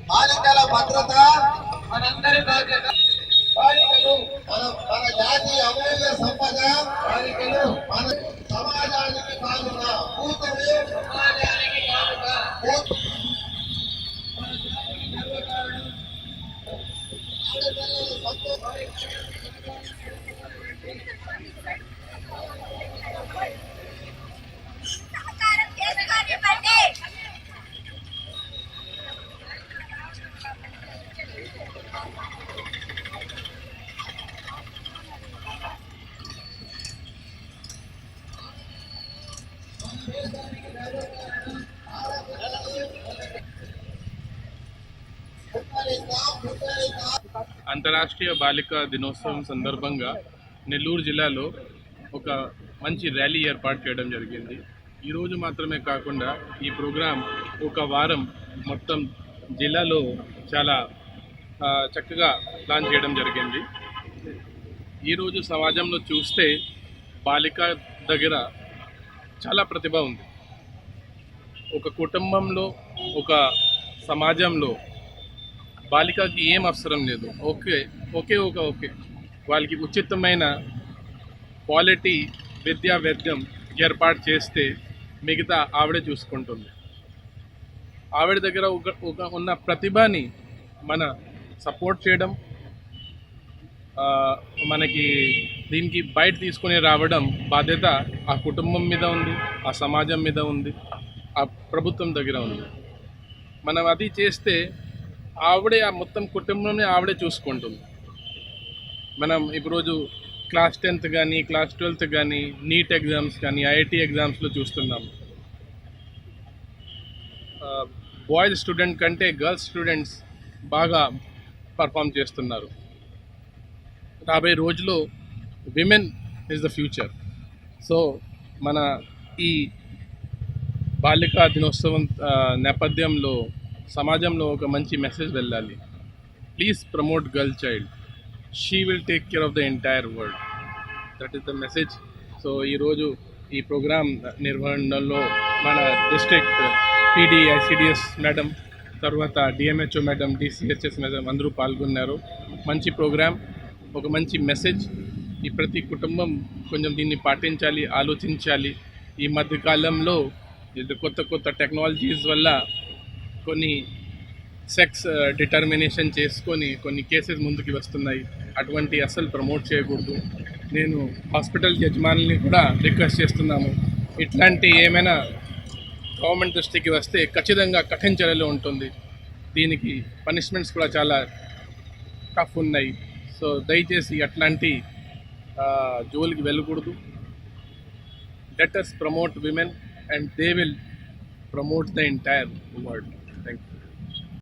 బాలికల భద్రత మనందరి బాధ్యత. బాలికలు మన జాతి అమూల్య సంపద. బాలికలు మన సమాజానికి కానుక కూతురు, సమాజానికి కానుక అంతర్రాష్ట్రీయ బాలికా దినోత్సవం సందర్భంగా నెల్లూరు జిల్లాలో ఒక మంచి ర్యాలీ ఏర్పాటు చేయడం జరిగింది. ఈరోజు మాత్రమే కాకుండా ఈ ప్రోగ్రాం ఒక వారం మొత్తం జిల్లాలో చాలా చక్కగా ప్లాన్ చేయడం జరిగింది. ఈరోజు సమాజంలో చూస్తే బాలిక దగ్గర చాలా ప్రతిభ ఉంది. ఒక కుటుంబంలో, ఒక సమాజంలో బాలికకి ఏం అవసరం లేదు. ఒకే వాళ్ళకి ఉచితమైన క్వాలిటీ విద్యా వైద్యం ఏర్పాటు చేస్తే మిగతా ఆవిడే చూసుకుంటుంది. ఆవిడ దగ్గర ఉన్న ప్రతిభని మన సపోర్ట్ చేయడం, మనకి దీనికి బయట తీసుకొని రావడం బాధ్యత ఆ కుటుంబం మీద ఉంది, ఆ సమాజం మీద ఉంది, ఆ ప్రభుత్వం దగ్గర ఉంది. మనం అది చేస్తే ఆవిడే ఆ మొత్తం కుటుంబంని ఆవిడే చూసుకుంటుంది. మనం ఈరోజు క్లాస్ 10th కానీ, క్లాస్ 12th కానీ, నీట్ ఎగ్జామ్స్ కానీ, ఐఐటి ఎగ్జామ్స్లో చూస్తున్నాం. బాయ్స్ స్టూడెంట్ కంటే గర్ల్స్ స్టూడెంట్స్ బాగా పర్ఫామ్ చేస్తున్నారు. రాబోయే రోజులో women is the future. So మన ఈ బాలికా దినోత్సవం నేపథ్యంలో సమాజంలో ఒక మంచి మెసేజ్ వెళ్ళాలి. Please promote girl child. She will take care of the entire world. That is the message. So ఈరోజు ఈ ప్రోగ్రాం నిర్వహణలో మన డిస్ట్రిక్ట్ పీడీ ఐసిడిఎస్ మేడం, తర్వాత డిఎంహెచ్ఓ మేడం, డిసిహెచ్ఎస్ మేడం అందరూ పాల్గొన్నారు. మంచి ప్రోగ్రాం, ఒక మంచి మెసేజ్. ఈ ప్రతి కుటుంబం కొంచెం దీన్ని పాటించాలి, ఆలోచించాలి. ఈ మధ్యకాలంలో కొత్త టెక్నాలజీస్ వల్ల కొన్ని సెక్స్ డిటర్మినేషన్ చేసుకొని కొన్ని కేసెస్ ముందుకు వస్తున్నాయి. అటువంటి అసలు ప్రమోట్ చేయకూడదు. నేను హాస్పిటల్ యజమానుల్ని కూడా రిక్వెస్ట్ చేస్తున్నాము, ఇట్లాంటి ఏమైనా గవర్నమెంట్ దృష్టికి వస్తే ఖచ్చితంగా కఠిన చర్యలు ఉంటుంది. దీనికి పనిష్మెంట్స్ కూడా చాలా టఫ్ ఉన్నాయి. సో దయచేసి అట్లాంటి జోలికి వెళ్ళకూడదు. Let us promote women and they will promote the entire world. Thank you.